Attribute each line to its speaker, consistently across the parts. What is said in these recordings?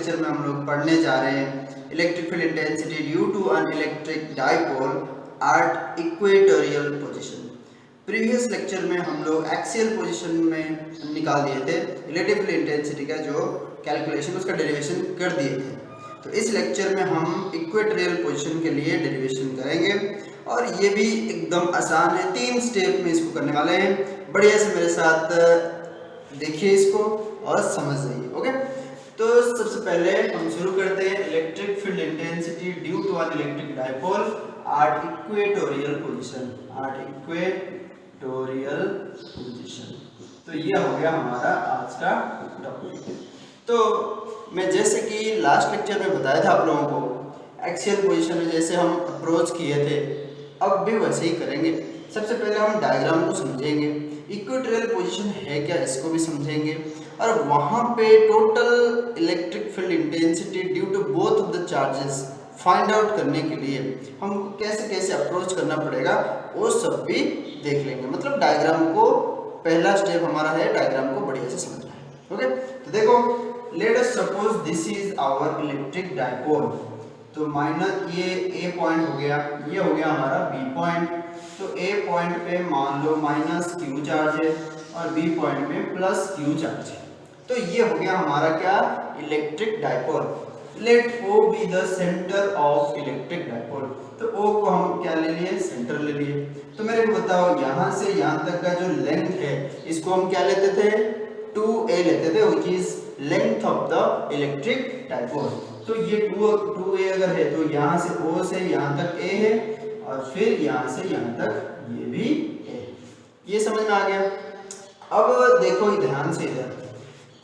Speaker 1: Lecture में हम लोग पढ़ने जा रहे हैं electric field intensity due to an electric dipole at equatorial position. Previous lecture में हम लोग एक्सियल पोजीशन में निकाल दिए थे रिलेटिव फील्ड इंटेंसिटी का जो कैलकुलेशन उसका डेरिवेशन कर दिए थे। तो इस लेक्चर में हम इक्वेटोरियल पोजीशन के लिए डेरिवेशन करेंगे और ये भी एकदम आसान है, 3 स्टेप में इसको करने वाले हैं। बढ़िया से मेरे साथ देखिए इसको और समझ जाइए। ओके, तो सबसे पहले हम शुरू करते हैं electric field intensity due to an electric dipole at equatorial position. तो ये हो गया हमारा आज का टॉपिक। तो मैं जैसे कि लास्ट लेक्चर में बताया था आप लोगों को, एक्सियल पोजीशन में जैसे हम अप्रोच किए थे अब भी वैसे ही करेंगे। सबसे पहले हम डायग्राम को समझेंगे, इक्वेटोरियल पोजीशन है क्या इसको भी समझेंगे, और वहाँ पे total electric field intensity due to both of the charges find out करने के लिए हमको कैसे कैसे अप्रोच करना पड़ेगा वो सब भी देख लेंगे। मतलब डायग्राम को पहला स्टेप हमारा है डायग्राम को बढ़िया से समझना है। ओके, तो देखो let us suppose this is our electric dipole. तो माइनस ये ए पॉइंट हो गया, ये हो गया हमारा बी पॉइंट। तो ए पॉइंट पे मान लो माइनस क्यू चार्ज है और बी पॉइंट में प्लस क्यू चार्ज है। तो ये हो गया हमारा क्या, electric dipole. Let O be the centre of electric dipole. तो ओ को हम क्या ले लिए, सेंटर ले लिए। तो मेरे को बताओ यहाँ से यहाँ तक का जो लेंथ है इसको हम क्या लेते थे, 2a लेते थे, which is length of the electric dipole. तो ये 2a अगर है तो यहाँ से O से यहाँ तक a है और फिर यहाँ से यहाँ तक ये भी a। ये समझ में आ गया। अब देखो ध्यान से इधर,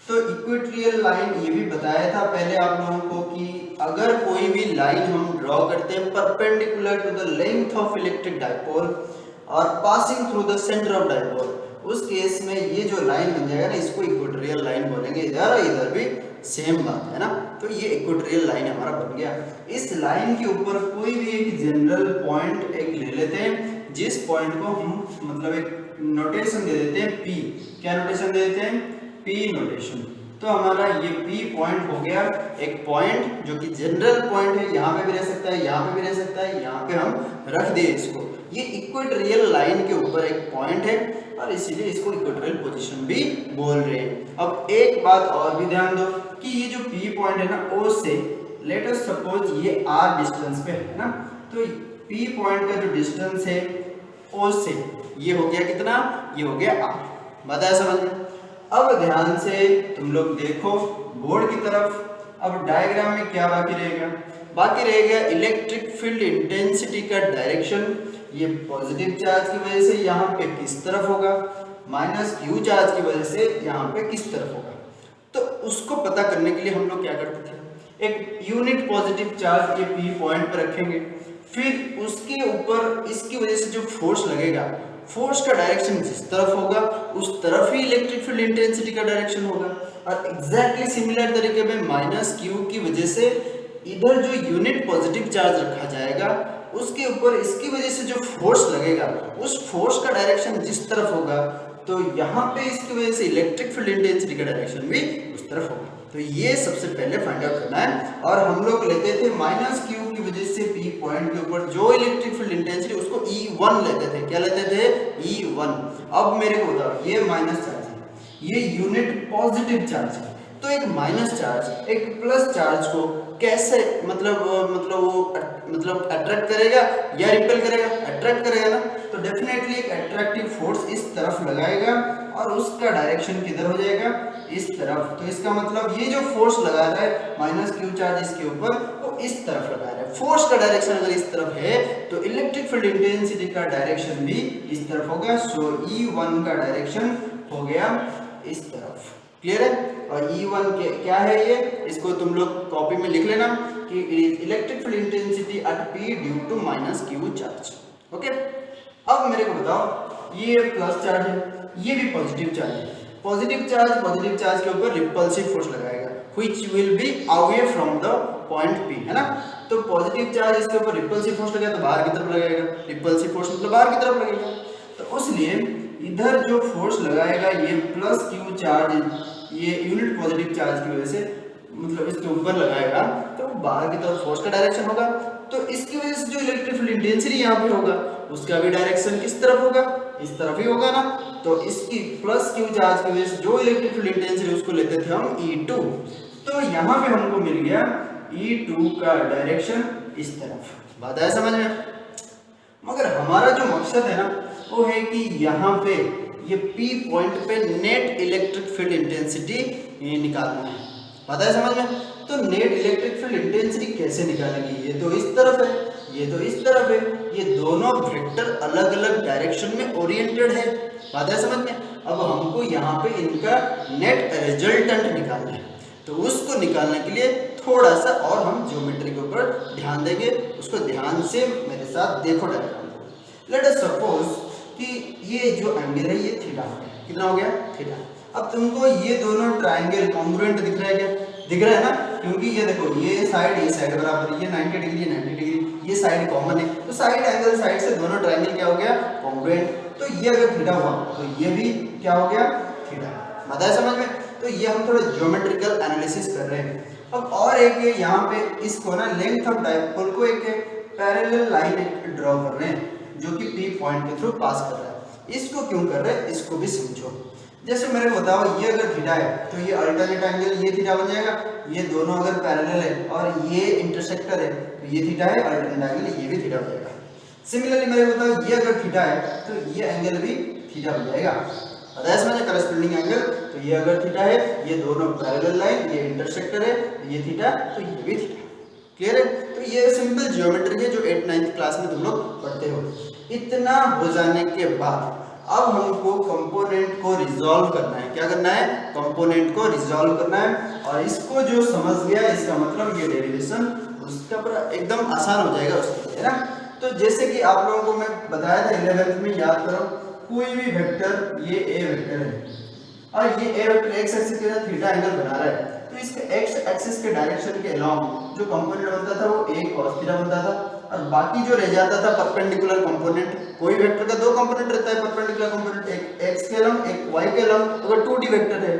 Speaker 1: तो इक्वेटोरियल लाइन ये भी बताया था पहले आप लोगों को कि अगर कोई भी लाइन हम ड्रॉ करते हैं perpendicular to the length of electric dipole और passing through the centre of dipole, उस केस में ये जो लाइन बन जाएगा ना इसको इक्वेटोरियल लाइन बोलेंगे। इधर भी सेम बात है ना। तो ये इक्वेटोरियल लाइन हमारा बन गया। इस लाइन के ऊपर कोई भी एक जनरल पॉइंट एक ले लेते हैं, जिस पॉइंट को हम मतलब एक नोटेशन दे देते हैं P। क्या नोटेशन दे देते हैं, P नोटेशन। तो हमारा ये P पॉइंट हो गया एक पॉइंट जो कि जनरल पॉइंट है, यहाँ पे भी रह सकता है, यहाँ पे भी रह सकता है, यहाँ पे हम रख दिए इसको। ये इक्वेटोरियल लाइन के ऊपर एक पॉइंट है और इसीलिए इसको इक्वेटोरियल पोजीशन भी बोल रहे हैं। अब एक बात और भी ध्यान दो कि ये जो P पॉइंट है ना O से, लेट अस सपोज ये R डिस्टेंस पे है ना, तो P पॉइंट का जो डिस्टेंस है O से ये हो गया कितना, ये हो गया R। बताया समझ में। अब ध्यान से तुम लोग देखो बोर्ड की तरफ। अब डायग्राम में क्या बाकी रहेगा, बाकी रहेगा इलेक्ट्रिक फील्ड इंटेंसिटी का डायरेक्शन। ये पॉजिटिव चार्ज की वजह से यहाँ पे किस तरफ होगा, माइनस क्यू चार्ज की वजह से यहाँ पे किस तरफ होगा। तो उसको पता करने के लिए हम लोग क्या करते थे, एक यूनिट पॉजिटिव चार्ज ये P पॉइंट पर रखेंगे, फिर उसके ऊपर इसकी वजह से जो फोर्स लगेगा, फोर्स का डायरेक्शन जिस तरफ होगा उस तरफ ही इलेक्ट्रिक फील्ड इंटेंसिटी का डायरेक्शन होगा। और एग्जैक्टली सिमिलर तरीके में माइनस क्यू की वजह से इधर जो यूनिट पॉजिटिव चार्ज रखा जाएगा उसके ऊपर इसकी वजह से जो फोर्स लगेगा उस फोर्स का डायरेक्शन जिस तरफ होगा, तो यहाँ पे इसकी वजह से इलेक्ट्रिक फील्ड इंटेंसिटी का डायरेक्शन भी उस तरफ होगा। तो ये सबसे पहले फाइंड आउट करना है। और हम लोग लेते थे माइनस क्यू की वजह से P पॉइंट के ऊपर जो इलेक्ट्रिक फील्ड इंटेंसिटी उसको E1 लेते थे। क्या लेते थे, E1। अब मेरे को बताओ ये माइनस चार्ज है, ये यूनिट पॉजिटिव चार्ज है, तो एक माइनस चार्ज एक प्लस चार्ज को कैसे मतलब अट्रैक्ट करेगा या रिपेल करेगा, अट्रैक्ट करेगा ना। तो डेफिनेटली एक अट्रैक्टिव फोर्स इस तरफ लगाएगा और उसका डायरेक्शन किधर हो जाएगा, इस तरफ। तो इसका मतलब ये जो फोर्स लगा रहा है माइनस क्यू चार्ज इसके ऊपर, वो इस तरफ लगा रहा है। फोर्स का डायरेक्शन अगर इस तरफ है तो इलेक्ट्रिक फील्ड इंटेंसिटी का डायरेक्शन भी इस तरफ होगा। सो E1 का डायरेक्शन हो गया इस तरफ। क्लियर है। और E1 के क्या है ये, इसको तुम लोग कॉपी में लिख लेना कि electric field intensity at P due to minus Q charge. Okay, अब मेरे को बताओ ये प्लस चार्ज है, ये भी पॉजिटिव चार्ज है। पॉजिटिव चार्ज के ऊपर रिपल्सिव फोर्स लगाएगा which will be away from the point P, है ना। तो पॉजिटिव चार्ज इसके ऊपर रिपल्सिव फोर्स लगेगा तो बाहर की तरफ लगेगा, रिपल्सिव फोर्स मतलब बाहर की तरफ लगेगा। तो उसलिए इधर जो फोर्स लगाएगा ये प्लस क्यू चार्ज, ये यूनिट पॉजिटिव चार्ज की वजह से मतलब इसके ऊपर लगाएगा तो बाहर की तरफ फोर्स का डायरेक्शन होगा, तो इसकी वजह से जो इलेक्ट्रिक फील्ड इंटेंसिटी यहाँ पे होगा उसका भी डायरेक्शन किस तरफ होगा, इस तरफ ही होगा ना। तो इसकी प्लस क्यू चार्ज की वजह से जो इलेक्ट्रिक फील्ड इंटेंसिटी उसको लेते थे हम E2, तो यहाँ पे हमको मिल गया E2 का डायरेक्शन इस तरफ। बात है समझ में? मगर हमारा जो मकसद है ना वो है कि यहाँ पे ये P पॉइंट पे नेट इलेक्ट्रिक फील्ड इंटेंसिटी निकालना है। पता है समझ में? तो नेट इलेक्ट्रिक फील्ड इंटेंसिटी कैसे निकालेंगे, ये तो इस तरफ है, ये तो इस तरफ है, ये दोनों वेक्टर अलग अलग डायरेक्शन में ओरिएंटेड है। बात है समझ में? अब हमको यहाँ पे इनका नेट रिजल्टेंट निकालना है, तो उसको निकालने के लिए थोड़ा सा और हम ज्योमेट्री के ऊपर ध्यान देंगे। उसको ध्यान से मेरे साथ देखो डायग्राम को। लेट अस सपोज कि ये जो एंगल है ये थीटा हो गया। कितना हो गया? थीटा। अब तुमको ये दोनों ट्राइंगल कॉन्ग्रुएंट दिख रहा है क्या? दिख रहा है ना, क्योंकि ये देखो ये साइड बराबर, ये 90 डिग्री, ये 90 डिग्री, ये साइड कॉमन है, तो साइड एंगल साइड से दोनों ट्राइंगल क्या हो गया? कॉन्ग्रुएंट। तो ये अगर थीटा हुआ तो ये भी क्या हो गया? थीटा। पता है समझ में? तो ये हम थोड़ा ज्योमेट्रिकल एनालिसिस कर रहे हैं। अब और एक यहाँ पे इसको ना लेंथ ऑफ डायपोल को एक पैरेलल लाइन ड्रॉ कर रहे हैं जो कि P पॉइंट के थ्रू पास कर रहा है। इसको क्यों कर रहे हैं इसको भी समझो। जैसे मेरे को बताओ ये अगर थीटा है तो ये अल्टरनेट एंगल ये थीटा बन जाएगा, ये दोनों अगर पैरेलल है और ये इंटरसेक्टर है तो ये थीटा है, अल्टरनेट एंगल ये भी थीटा हो जाएगा। सिमिलरली मेरे को बताओ ये अगर थीटा है तो ये एंगल भी थीटा बन जाएगा। पता है समझे? करस्पॉन्डिंग एंगल, तो ये अगर थीटा है, ये दोनों पैरेलल लाइन, ये इंटरसेक्टर है, ये थीटा, तो ये भी थीटा। क्लियर है? तो ये सिंपल ज्योमेट्री है जो 8th 9th क्लास में तुम लोग पढ़ते हो। इतना हो जाने के बाद अब हमको कंपोनेंट को रिजॉल्व करना है। क्या करना है? कंपोनेंट को रिजॉल्व करना है। और इसको जो समझ गया इसका मतलब ये डेरिवेशन उसका पूरा एकदम आसान हो जाएगा उसके लिए, है ना। तो जैसे कि आप लोगों को मैं बताया था 11th में, याद करो, कोई भी वेक्टर, ये ए वेक्टर है और ये ए वेक्टर एक्स एक्सिस के साथ थीटा एंगल बना रहा है, तो इसके एक्स एक्सिस के डायरेक्शन के अलोंग जो कंपोनेंट बनता था वो ए cos थीटा बनता था, और बाकी जो रह जाता था परपेंडिकुलर कंपोनेंट, कोई वेक्टर का दो कंपोनेंट रहता है परपेंडिकुलर कंपोनेंट, एक एक्स के अलोंग एक वाई के अलोंग, अगर 2D वेक्टर है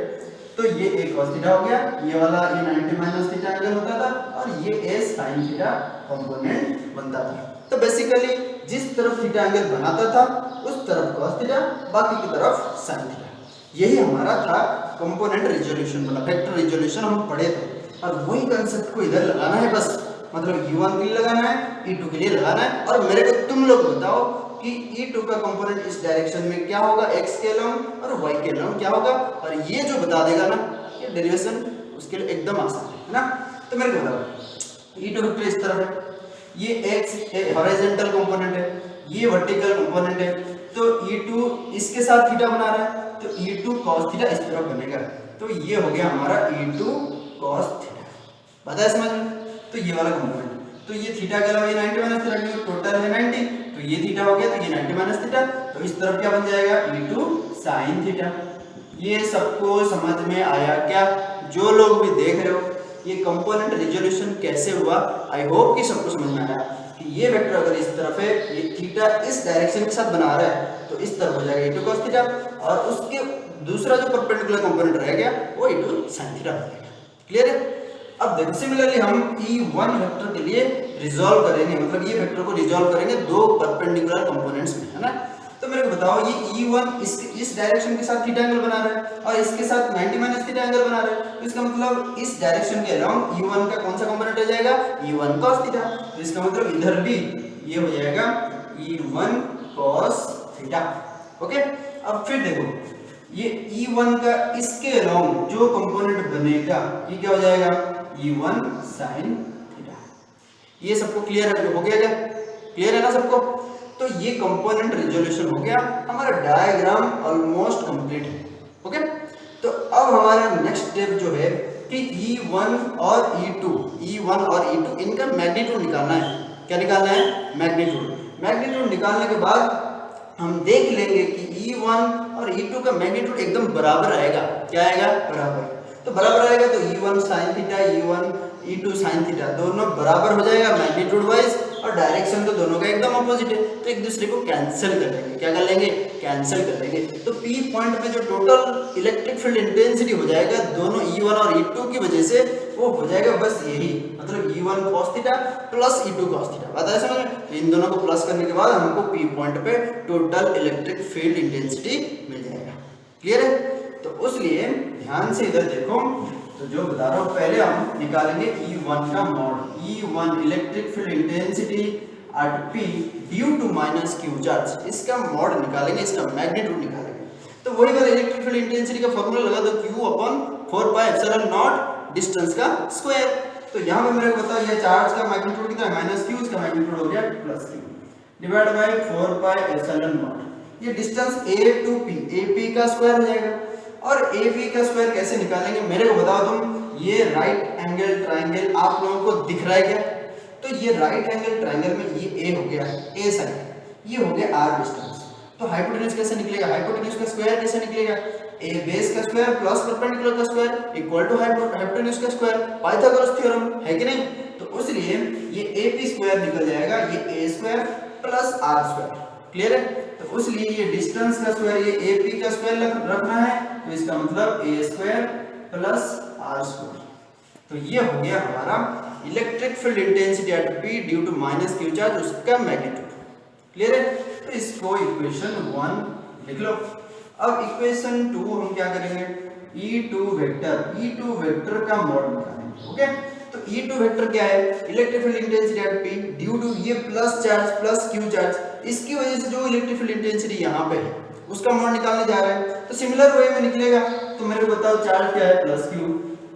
Speaker 1: तो ये ए cos थीटा हो गया, ये वाला ये 90 माइनस थीटा एंगल होता था, और ये ए sin थीटा कंपोनेंट बनता था। तो बेसिकली जिस तरफ थीटा एंगल बनाता था उस तरफ cos थीटा, बाकी की तरफ sin थीटा। यही हमारा था कंपोनेंट रिजोल्यूशन वाला, वेक्टर रिजोल्यूशन हम पढ़े थे, और वही कंसेप्ट को इधर लगाना है बस। मतलब E1 के लिए लगाना है, E2 के लिए लगाना है, और मेरे को तुम लोग बताओ कि E2 का कंपोनेंट इस डायरेक्शन में क्या होगा, x के अलोंग, और y के अलोंग क्या होगा, और ये जो बता देगा ना ये डेरिवेशन उसके लिए एकदम आसान है ना। तो मेरे को बताओ E2 वेक्टर इस तरफ है, ये x हॉरिजॉन्टल कंपोनेंट है, ये वर्टिकल कंपोनेंट है, तो E2 इसके साथ थीटा बना रहा है, तो E2 cos थीटा इस तरफ बनेगा, तो ये हो गया हमारा E2 cos थीटा। पता है समझ में? तो ये वाला कंपोनेंट, तो ये थीटा के अलावा ये 90 माइनस थीटा, टोटल है 90, तो ये थीटा हो गया, तो ये 90 माइनस थीटा, तो इस तरफ क्या बन जाएगा E2 sin थीटा। ये सबको समझ में आया क्या? जो लोग भी देख रहे हो ये कंपोनेंट रिजोल्यूशन कैसे हुआ, आई होप कि सबको समझ में आया कि ये वेक्टर अगर इस तरफ है, ये थीटा इस डायरेक्शन के साथ बना रहा है, तो इस तरफ हो जाएगा E2 cos थीटा, और उसके दूसरा जो परपेंडिकुलर कंपोनेंट रह गया वो E2 sin थीटा हो जाएगा। क्लियर है? अब देखो सिमिलरली हम E1 वेक्टर के लिए रिजॉल्व करेंगे, मतलब ये वेक्टर को रिजॉल्व करेंगे दो परपेंडिकुलर कंपोनेंट्स में, है ना। तो मेरे को बताओ ये E1 इस डायरेक्शन के साथ थीटा एंगल बना रहा है और इसके साथ 90 माइनस थीटा एंगल बना रहा है, तो इसका मतलब इस डायरेक्शन के अलोंग E1 का कौन सा कंपोनेंट हो जाएगा? E1 cos theta. तो इसका मतलब इधर भी ये हो जाएगा E1 cos थीटा। ओके, अब फिर देखो ये E1 का इसके अलोंग जो कंपोनेंट बनेगा ये क्या हो जाएगा? E1 sin theta. ये सबको क्लियर है? हो गया क्या? क्लियर है ना सबको? तो ये कंपोनेंट रिजोल्यूशन हो गया, हमारा डायग्राम ऑलमोस्ट कंप्लीट है। ओके, तो अब हमारा नेक्स्ट स्टेप जो है कि E1 और E2 इनका मैग्नीट्यूड निकालना है। क्या निकालना है? मैग्नीट्यूड निकालने के बाद हम देख लेंगे कि E1 और E2 का मैग्नीट्यूड एकदम बराबर आएगा। क्या आएगा? बराबर। तो बराबर आएगा तो E1 sin theta, E2 sin theta दोनों बराबर हो जाएगा मैग्नीट्यूड वाइज, और डायरेक्शन तो दोनों का एकदम अपोजिट है, तो एक दूसरे को कैंसिल कर लेंगे। क्या कर लेंगे? कैंसिल कर लेंगे। तो P पॉइंट पे जो टोटल इलेक्ट्रिक फील्ड इंटेंसिटी हो जाएगा दोनों E1 और E2 की वजह से वो हो जाएगा बस यही, मतलब E1 cos theta plus E2 cos theta. बात है समझ में? इन दोनों को प्लस करने के बाद हमको P पॉइंट पे टोटल इलेक्ट्रिक फील्ड इंटेंसिटी मिल जाएगा। क्लियर है? तो उसलिए ध्यान से इधर देखो, तो जो बता रहा हूँ पहले हम निकालेंगे E1 का mod. E1 electric field intensity at P due to minus Q charge, इसका मॉड निकालेंगे, इसका मैग्नीट्यूड निकालेंगे। तो वही वाला इलेक्ट्रिक फील्ड इंटेंसिटी का फॉर्मूला लगा दो, Q upon 4 pi epsilon naught distance का स्क्वायर। तो यहाँ पे मेरे को बताओ ये चार्ज का मैग्नीट्यूड कितना है, माइनस Q, इसका मैग्नीट्यूड हो गया plus Q divide by 4 pi epsilon naught. ये distance A to P, AP का स्क्वायर हो जाएगा। और AP का स्क्वायर कैसे निकालेंगे मेरे को बताओ तुम। ये राइट एंगल ट्राइंगल आप लोगों को दिख रहा है क्या? तो ये राइट एंगल ट्राइंगल में ये A हो गया, A साइड, ये हो गया R डिस्टेंस। तो हाइपोटेन्यूज कैसे निकलेगा? हाइपोटेन्यूज का स्क्वायर कैसे निकलेगा? A बेस का स्क्वायर प्लस परपेंडिकुलर का स्क्वायर इक्वल टू हाइपोटेन्यूज का स्क्वायर, पाइथागोरस थ्योरम है कि नहीं? तो उसलिए ये AP स्क्वायर निकल जाएगा, ये A square plus R square. Clear है? तो उसलिए ये डिस्टेंस का स्क्वायर, ये AP का स्क्वायर रखना है, तो इसका मतलब A square plus R square. तो ये हो गया हमारा electric field intensity at P due to minus Q charge, उसका मैग्नीट्यूड। क्लियर है? तो इसको इक्वेशन 1 लिख लो। अब इक्वेशन 2 हम क्या करेंगे, E2 वेक्टर का मॉड निकालेंगे। ओके, तो E2 वेक्टर क्या है? Electric field intensity at P due to ये plus charge plus Q charge, इसकी वजह से जो इलेक्ट्रिक फील्ड इंटेंसिटी यहाँ पे है उसका मॉड निकालने जा रहे हैं। तो सिमिलर वे में निकलेगा। तो मेरे को बताओ चार्ज क्या है, plus Q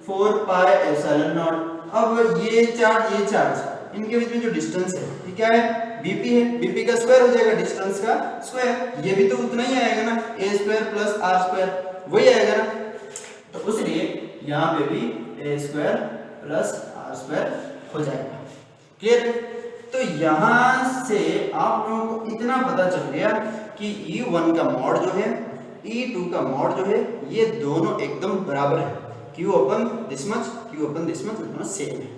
Speaker 1: 4 pi epsilon not. अब ये चार्ज इनके बीच में जो डिस्टेंस है ये क्या है, BP है, BP का स्क्वायर हो जाएगा डिस्टेंस का स्क्वायर, ये भी तो उतना ही आएगा ना, A square plus R square, वही आएगा ना। तो उसलिए यहाँ पे भी A square plus R square हो जाएगा। क्लियर है? तो यहाँ से आप लोगों को इतना पता चल गया कि E1 का मॉड जो है, E2 का मॉड जो है, ये दोनों एकदम बराबर है। Q अपन दिस मच दोनों सेम है।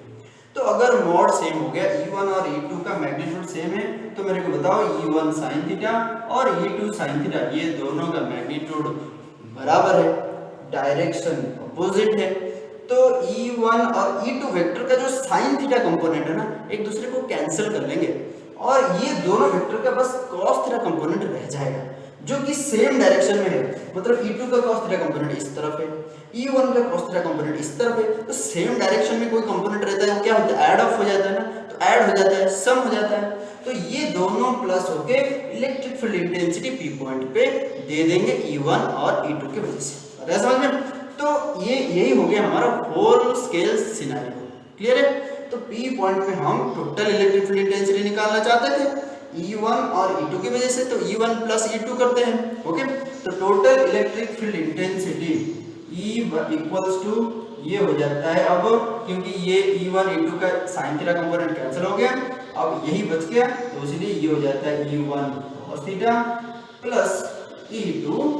Speaker 1: तो अगर मॉड सेम हो गया, E1 और E2 का मैग्नीट्यूड सेम है, तो मेरे को बताओ E1 sin थीटा और E2 sin थीटा, ये दोनों का मैग्नीट्यूड बराबर है, डायरेक्शन अपोजिट है। तो E1 और E2 वेक्टर का जो sin थीटा कंपोनेंट है ना, एक दूसरे को कैंसिल कर लेंगे और ये दोनों वेक्टर का बस cos थीटा कंपोनेंट रह जाएगा, जो कि सेम डायरेक्शन में है। मतलब E2 का cos थीटा कंपोनेंट इस तरफ है, E1 का cos थीटा कंपोनेंट इस तरफ है। तो सेम डायरेक्शन में कोई कंपोनेंट रहता है, वो क्या होता है, ऐड ऑफ हो जाता है ना, तो ऐड हो जाता है, सम हो जाता है। तो ये दोनों प्लस होके electric field intensity P point पे दे देंगे E1 और E2 की वजह से। पता है समझ में? तो ये यही हो गया हमारा होल स्केल सिनेरियो। क्लियर है? तो P पॉइंट पे हम टोटल इलेक्ट्रिक फील्ड इंटेंसिटी निकालना चाहते थे E1 और E2 की वजह से, तो E1 प्लस E2 करते हैं। ओके, तो total electric field intensity E equals to ये हो जाता है, अब क्योंकि ये E1 E2 का साइन थीटा कंपोनेंट कैंसिल हो गया, अब यही बच गया, तो इसलिए ये हो जाता है E1 cos theta plus E2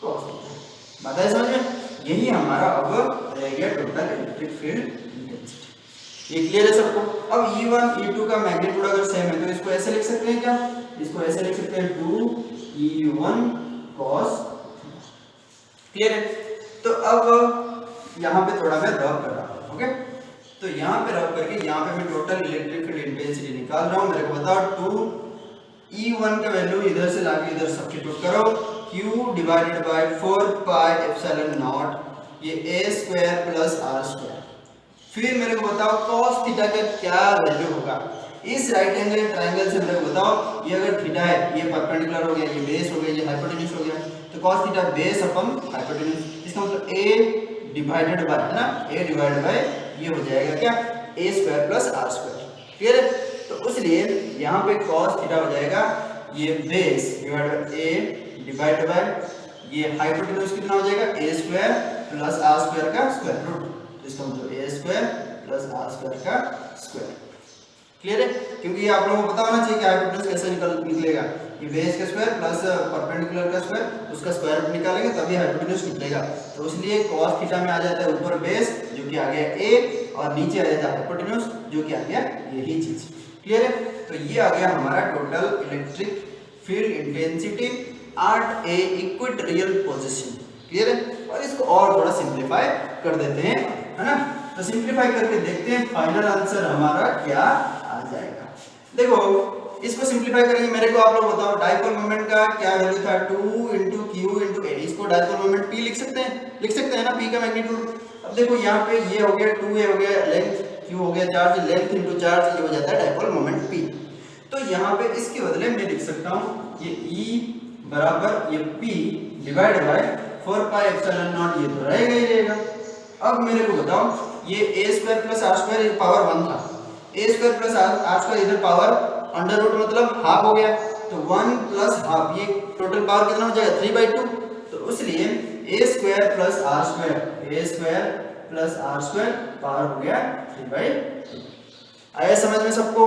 Speaker 1: cos theta. बात है समझ में? यही हमारा अब रह गया टोटल इलेक्ट्रिक फील्ड इंटेंसिटी। ये क्लियर है सबको? अब E1 E2 का मैग्नीट्यूड अगर सेम है तो इसको ऐसे लिख सकते हैं क्या? इसको ऐसे लिख सकते हैं 2E1 cos। क्लियर है? तो अब यहाँ पे थोड़ा मैं रब कर रहा हूँ। ओके, तो यहाँ पे रब करके यहाँ पे मैं टोटल इलेक्ट्रिक फील्ड इंटेंसिटी निकाल रहा हूँ। मेरे को बताओ 2E1 का वैल्यू इधर से लाके इधर सब्स्टिट्यूट करो, Q divided by 4 pi epsilon naught, ये A square plus R square. फिर मेरे को बताओ cos थीटा का क्या वैल्यू होगा। इस राइट एंगल ट्रायंगल से मेरे को बताओ, ये अगर थीटा है, ये परपेंडिकुलर हो गया, ये बेस हो गया, ये हाइपोटेन्यूज हो गया, तो cos थीटा बेस अपन हाइपोटेन्यूज, इसका मतलब A डिवाइडेड बाय, है ना, A डिवाइडेड बाय ये हो जाएगा क्या, A square plus R square. Clear है? तो उसलिए यहाँ पे cos थीटा हो जाएगा ये base divide by A divide by ये हाइपोटेन्यूज कितना हो जाएगा, A square plus R square का स्क्वायर रूट, तो इसका मतलब A square plus R square का स्क्वायर। क्लियर है? क्योंकि ये आप लोगों को पता होना चाहिए कि हाइपोटेन्यूज कैसे निकलेगा, ये बेस का स्क्वायर प्लस परपेंडिकुलर का स्क्वायर, उसका स्क्वायर रूट निकालेंगे तभी हाइपोटेन्यूज निकलेगा। तो इसलिए cos थीटा में आ जाता है ऊपर बेस जो कि आ गया A, और नीचे आ जाता है हाइपोटेन्यूज जो कि आ गया यही चीज। क्लियर है? तो ये आ गया हमारा total electric field intensity eight ए इक्वेटोरियल पोजीशन। क्लियर है? और इसको और थोड़ा सिंपलीफाई कर देते हैं, है ना। तो सिंप्लीफाई करके देखते हैं फाइनल आंसर हमारा क्या आ जाएगा। देखो इसको सिंप्लीफाई करेंगे, मेरे को आप लोग बताओ डाइपोल मोमेंट का क्या वैल्यू था 2 × Q × A। इसको डाइपोल मोमेंट P लिख सकते हैं ना, P का मैग्नीट्यूड। अब देखो यहाँ पे ये हो गया 2A हो गया, लेंथ Q हो गया, चार्ज लेंथ × चार्ज, ये हो जाता है डाइपोल मोमेंट P। तो यहाँ पे इसके बदले मैं लिख सकता हूँ ये E बराबर ये P डिवाइड बाय 4πε0, ये तो रहेगा ही रहेगा। अब मेरे को बताओ ये a² + r² पावर 1 था, a² + r² इधर पावर अंडर रूट मतलब हाफ हो गया, तो 1 + हाफ, ये टोटल पावर कितना हो जाएगा 3/2। तो इसलिए a² + r² पावर हो गया 3/2। आया समझ में सबको?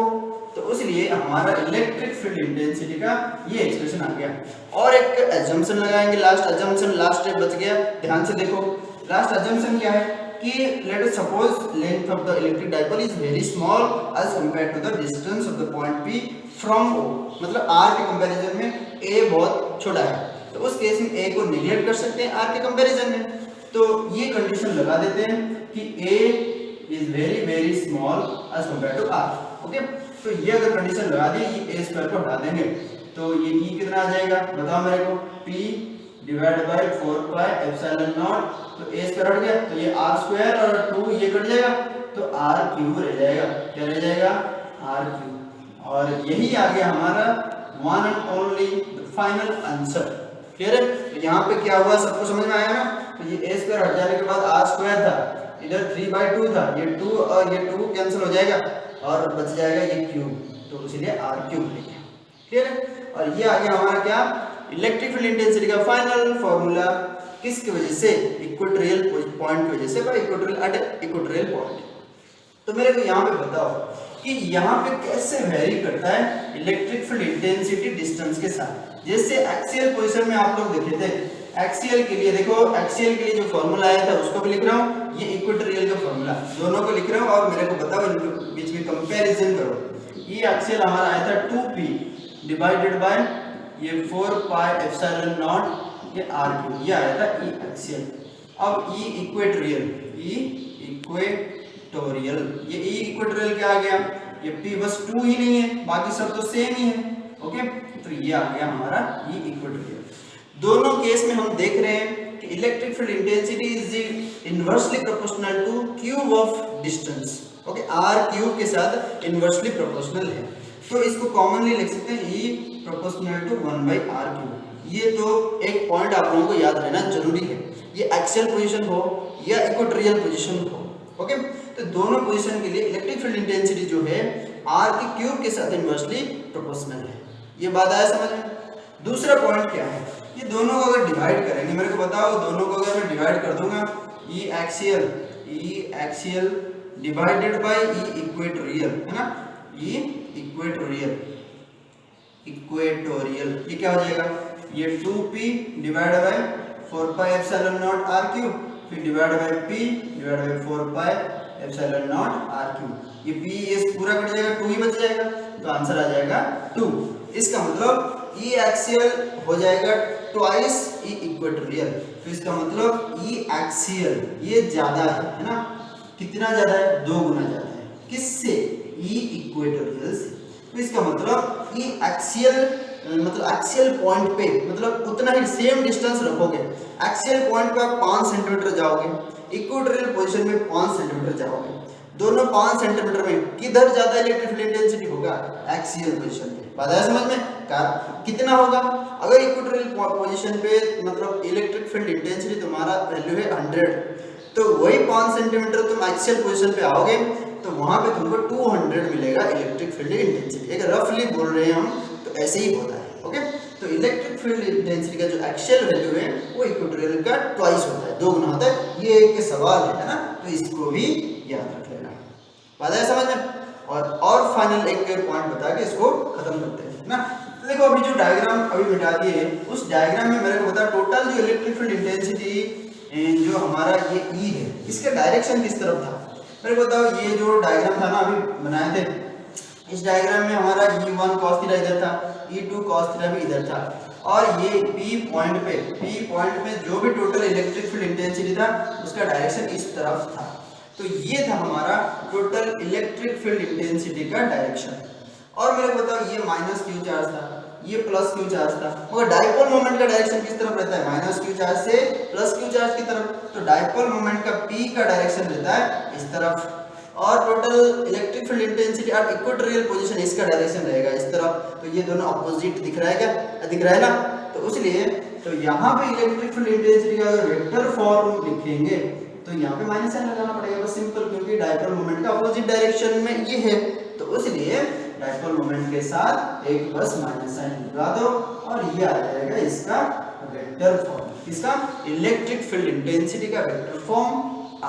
Speaker 1: तो उसलिए हमारा इलेक्ट्रिक फील्ड इंटेंसिटी का ये एक्सप्रेशन आ गया। और एक अजम्पशन लगाएंगे, लास्ट अजम्पशन, लास्ट स्टेप बच गया, ध्यान से देखो। लास्ट अजम्पशन क्या है कि let us suppose length of the electric dipole is very small as compared to the distance of the point P from O, मतलब R के कंपैरिजन में A बहुत छोटा है, तो उस केस में A को निगलेक्ट कर सकते हैं R के कंपैरिजन में। तो ये कंडीशन लगा देते हैं कि A is very small as compared to R। Okay, तो ये अगर कंडीशन लगा दी, ये a² को हटा देंगे तो ये E कितना आ जाएगा बताओ मेरे को, P डिवाइड बाय 4πε0, तो a² हट गया तो ये r² और 2 ये कट जाएगा तो r³ रह जाएगा। क्या रह जाएगा? r³। और यही आ गया हमारा one and only final answer. Clear है? तो यहाँ पे क्या हुआ सबको समझ में आया ना? तो ये a² हट जाने के बाद r² था, इधर 3/2 था, ये 2 और ये 2 कैंसिल हो जाएगा और बच जाएगा ये क्यूब, तो इसलिए r³ ले गया। क्लियर है? और ये आ गया हमारा क्या, इलेक्ट्रिक फील्ड इंटेंसिटी का फाइनल फॉर्मूला। किसकी वजह से? इक्वेटोरियल पॉइंट की वजह से, इक्वेटोरियल पॉइंट। तो मेरे को यहाँ पे बताओ कि यहाँ पे कैसे वेरी करता है इलेक्ट्रिक फील्ड इंटेंसिटी डिस्टेंस के साथ। जैसे एक्सियल पोजीशन में आप लोग देखे थे, एक्सियल के लिए देखो, एक्सियल के लिए जो फॉर्मूला आया था उसको भी लिख रहा हूँ, ये इक्वेटोरियल का फॉर्मूला, दोनों को लिख रहा हूँ और मेरे को बताओ इनके बीच में कंपैरिजन करो। ये एक्सियल हमारा आया था 2p डिवाइडेड बाय ये 4πε0 ये r³, ये आया था ई एक्सियल। अब ई इक्वेटोरियल, ये ई इक्वेटोरियल क्या आ गया, ये p बस 2 ही नहीं है, बाकी सब तो सेम ही है। ओके, तो ये आ गया हमारा ई इक्वेटोरियल। दोनों केस में हम देख रहे हैं कि electric field intensity is inversely proportional two cube of distance. Okay, r³ के साथ इनवर्सली प्रोपोर्शनल है, तो इसको कॉमनली लिख सकते हैं E प्रोपोर्शनल टू 1/r³। ये तो एक पॉइंट आप लोगों को याद रहना जरूरी है, ये एक्सियल पोजीशन हो या इक्वेटोरियल पोजीशन हो। ओके, तो दोनों पोजीशन के लिए इलेक्ट्रिक फील्ड इंटेंसिटी जो है r³ के साथ इनवर्सली प्रोपोर्शनल है। ये बात आया समझ में? दूसरा पॉइंट क्या है, ये दोनों को अगर डिवाइड करेंगे, मेरे को बताओ दोनों को अगर मैं डिवाइड कर दूंगा, E axial divided by E equatorial, है ना, E इक्वेटोरियल, ये क्या हो जाएगा, ये 2p डिवाइड बाय 4πε0 r³, फिर divide by p divide by 4πε0 r³, ये p ये पूरा कट जाएगा, 2 ही बच जाएगा, तो आंसर आ जाएगा 2। इसका मतलब E एक्सियल हो जाएगा ट्वाइस E इक्वेटोरियल, तो इसका मतलब E एक्सियल ये ज्यादा है ना, कितना ज्यादा है, 2 गुना ज्यादा है, किससे, E इक्वेटोरियल से। तो इसका मतलब E एक्सियल मतलब एक्सियल पॉइंट पे मतलब उतना ही सेम डिस्टेंस रखोगे, एक्सियल पॉइंट पे आप 5 सेंटीमीटर जाओगे, इक्वेटोरियल पोजीशन में 5 सेंटीमीटर जाओगे, दोनों 5 सेंटीमीटर में किधर ज्यादा इलेक्ट्रिक फील्ड इंटेंसिटी होगा, एक्सियल पोजीशन पे। बात है समझ में? कितना होगा, अगर इक्वेटोरियल पोजीशन पे मतलब इलेक्ट्रिक फील्ड इंटेंसिटी तुम्हारा वैल्यू है 100, तो वही 5 सेंटीमीटर तुम एक्सियल पोजीशन पे आओगे तो वहां पे तुमको 200 मिलेगा इलेक्ट्रिक फील्ड इंटेंसिटी। एक रफली बोल रहे हैं हम, तो ऐसे ही होता है। ओके, तो इलेक्ट्रिक फील्ड इंटेंसिटी का जो एक्सियल वैल्यू है वो इक्वेटोरियल का ट्वाइस होता है, 2 गुना होता है। ये एक के सवाल है ना, तो इसको भी याद रख लेना। बात है समझ में? और फाइनल एक पॉइंट बता के इसको खत्म करते हैं ना। तो देखो अभी जो डायग्राम अभी मिटा दिए, उस डायग्राम में मेरे को बता टोटल जो इलेक्ट्रिक फील्ड इंटेंसिटी जो हमारा ये E है, इसका डायरेक्शन किस तरफ था, मेरे को बताओ। ये जो डायग्राम था ना अभी बनाए थे, इस डायग्राम में हमारा E1 cos थीटा इधर था, E2 cos थीटा भी इधर था, और ये P पॉइंट पे जो भी टोटल इलेक्ट्रिक फील्ड इंटेंसिटी था उसका डायरेक्शन इस तरफ था। तो ये था हमारा टोटल इलेक्ट्रिक फील्ड इंटेंसिटी का डायरेक्शन। और मेरे को बताओ, ये माइनस क्यू चार्ज था, ये प्लस क्यू चार्ज था, मगर डाइपोल मोमेंट का डायरेक्शन किस तरफ रहता है? माइनस क्यू चार्ज से प्लस क्यू चार्ज की तरफ। तो डाइपोल मोमेंट का पी का डायरेक्शन रहता है इस तरफ, और टोटल इलेक्ट्रिक फील्ड इंटेंसिटी और इक्वेटोरियल पोजीशन इसका डायरेक्शन रहेगा इस तरफ। तो ये दोनों अपोजिट दिख रहा है क्या? दिख रहा है ना? तो इसलिए तो यहाँ पे इलेक्ट्रिक फील्ड इंटेंसिटी का अगर वेक्टर फॉर्म लिखेंगे तो यहाँ पे माइनस साइन लगाना पड़ेगा, बस सिंपल, क्योंकि डाइपोल मोमेंट का अपोजिट डायरेक्शन में ये है। तो इसलिए डाइपोल मोमेंट के साथ एक बस माइनस साइन लगा दो और ये आ जाएगा इसका वेक्टर फॉर्म, इसका इलेक्ट्रिक फील्ड इंटेंसिटी का वेक्टर फॉर्म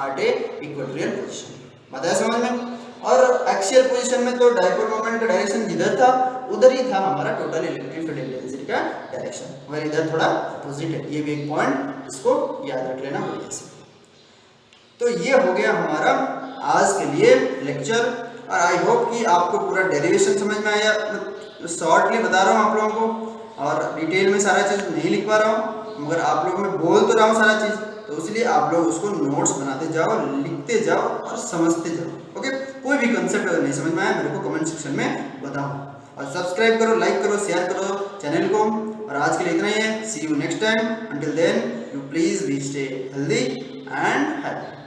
Speaker 1: एट ए इक्वेटोरियल पोजीशन। बताया समझ में? और एक्सियल पोजीशन में तो डाइपोल मोमेंट का डायरेक्शन जिधर था उधर ही था हमारा टोटल इलेक्ट्रिक फील्ड इंटेंसिटी का डायरेक्शन, मगर इधर थोड़ा अपोजिट है। ये भी एक पॉइंट इसको याद रख लेना बढ़िया से। तो ये हो गया हमारा आज के लिए लेक्चर, और आई होप कि आपको पूरा डेरिवेशन समझ में आया। शॉर्टली बता रहा हूँ आप लोगों को, और डिटेल में सारा चीज़ नहीं लिख पा रहा हूँ, मगर आप लोगों में बोल तो रहा हूँ सारा चीज़, तो इसलिए आप लोग उसको नोट्स बनाते जाओ, लिखते जाओ और समझते जाओ। ओके, कोई भी कंसेप्ट अगर नहीं समझ में आया मेरे को कमेंट सेक्शन में बताओ, और सब्सक्राइब करो, लाइक करो, शेयर करो चैनल को। और आज के लिए इतना ही है। See you next time. Until then you please be stay healthy and happy.